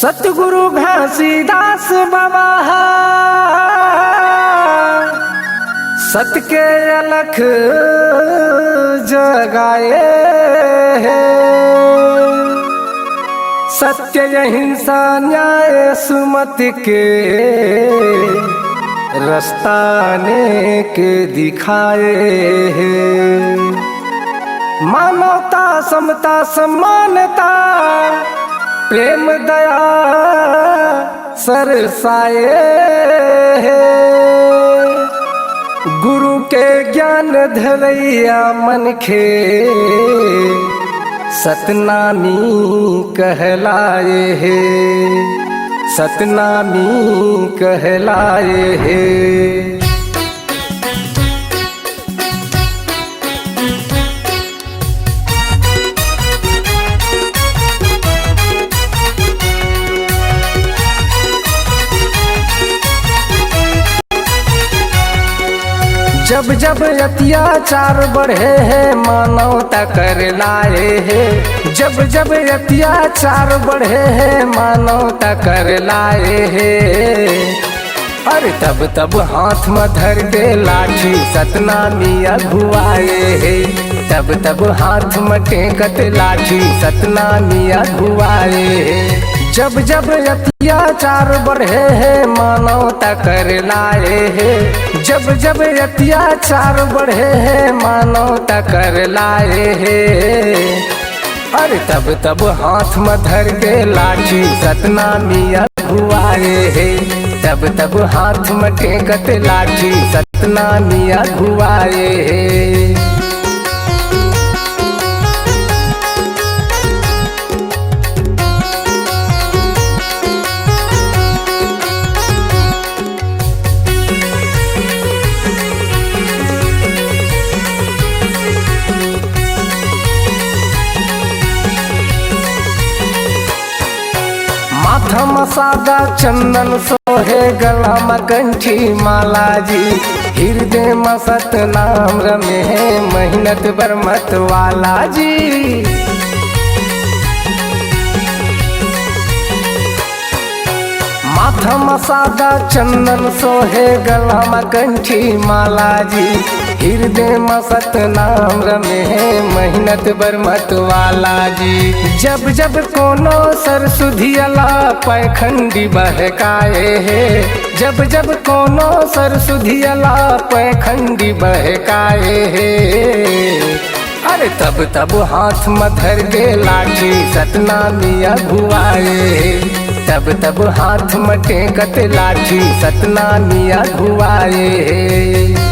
सतगुरु घासीदास बाबा सत के अलख जगाए हैं। सत्य अहिंसा न्याय सुमति के रस्ताने के दिखाए हैं। मानवता समता समानता प्रेम दया सरसाए हैं। गुरु के ज्ञान धरैया मन खे सतनामी कहलाए हैं। सतनामी कहलाए हैं। जब जब अत्याचार बढ़े हैं मानवता कर लाए हैं। जब जब अत्याचार बढ़े हैं मानवता कर लाए हैं। अरे तब तब हाथ में धर के लाठी सतनामी अगुआए हैं। तब तब हाथ में टेकत लाठी सतनामी अगुआए हैं। जब जब अत्याचार बढ़े हैं मानवता कर लाए हैं। जब जब अत्याचार बढ़े हैं मानवता कर लाए हैं। अरे तब तब हाथ में धर के लाठी सतनामी अगुआए हैं। तब तब हाथ में टेकत लाठी सतनामी अगुआए हैं। माथा मसादा चंदन सोहे गला मकंठी माला जी। हृदय में सतनाम रमे है मेहनत बरमत वाला जी। माथा मसादा चंदन सोहे गला मकंठी माला जी। हृदय में सतनाम रमे है मेहनत बरमत वाला जी। जब जब कोनो सरसुधियला पैखंडी बहकाए है। जब जब कोनो सरसुधियला पैखंडी बहकाए है। अरे तब तब हाथ में धर के लाठी सतनामी अगुआए है। तब तब हाथ में टेकत लाठी सतनामी अगुआए है।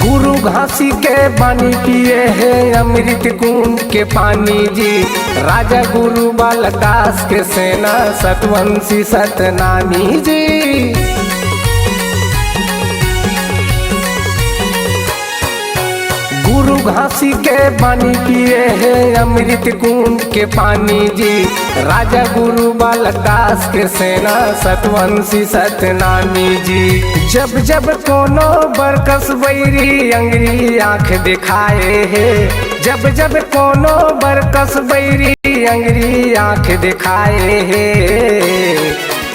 गुरु घासी के पानी पिए हैं अमृत कुंड के पानी जी। राजा गुरु बालदास के सेना सतवंशी सतनामी जी। गुरु घासी के पानी पिए हैं अमृत कुंड के पानी जी। राजा गुरु बालदास के सेना सतवंशी सतनामी जी। जब जब कोनो बरकस बैरी अंगरी आँख दिखाए है। जब जब कोनो बरकस बैरी अंगरी आँख दिखाए है।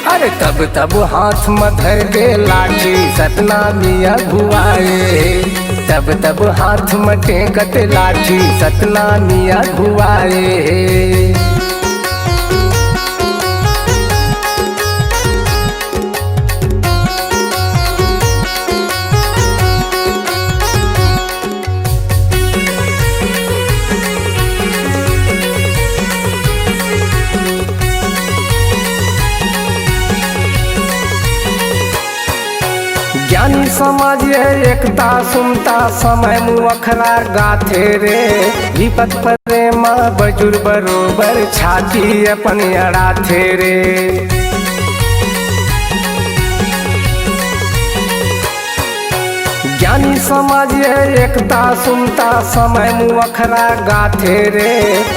अरे तब तब हाथ में धर के लाठी सतनामी अगुआए है। तब तब हाथ में टेकत लाठी सतनामी अगुआए है। ज्ञानी समाज एकता सुनता समय मुअखरा गाथे रे। विपत परे माँ बजुर बरोबर छाती अपन अड़ाथे रे। ज्ञानी समाज ये एकता सुनता समय मुअखरा गाथे रे।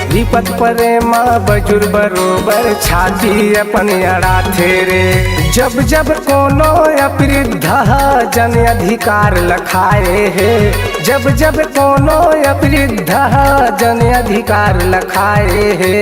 विपत परे माँ बजुर बरोबर छाती अपन अड़ाथे रे। जब जब कोनो अपरिद्ध जन अधिकार लखाए है, जब जब कोनो अपरिद्ध जन अधिकार लखाए है,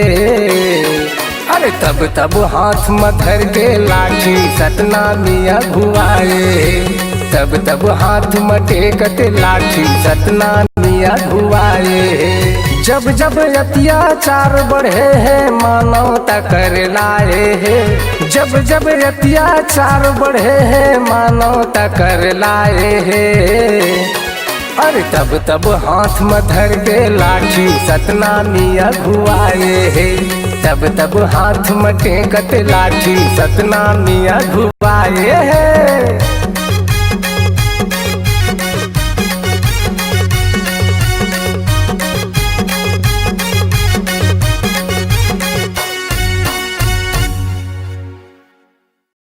अरे तब तब हाथ में धर के लाठी सतनामिया घुआए। तब तब हाथ में टेकत लाठी सतनामिया घुआए। जब जब अत्याचार बढ़े है मानवता कर लाए है। जब जब अत्याचार बढ़े है मानवता कर लाए है, अरे तब तब हाथ में धर के लाठी सतनामिया घुआए है। तब तब हाथ में टेकत लाठी सतनामिया घुआए है।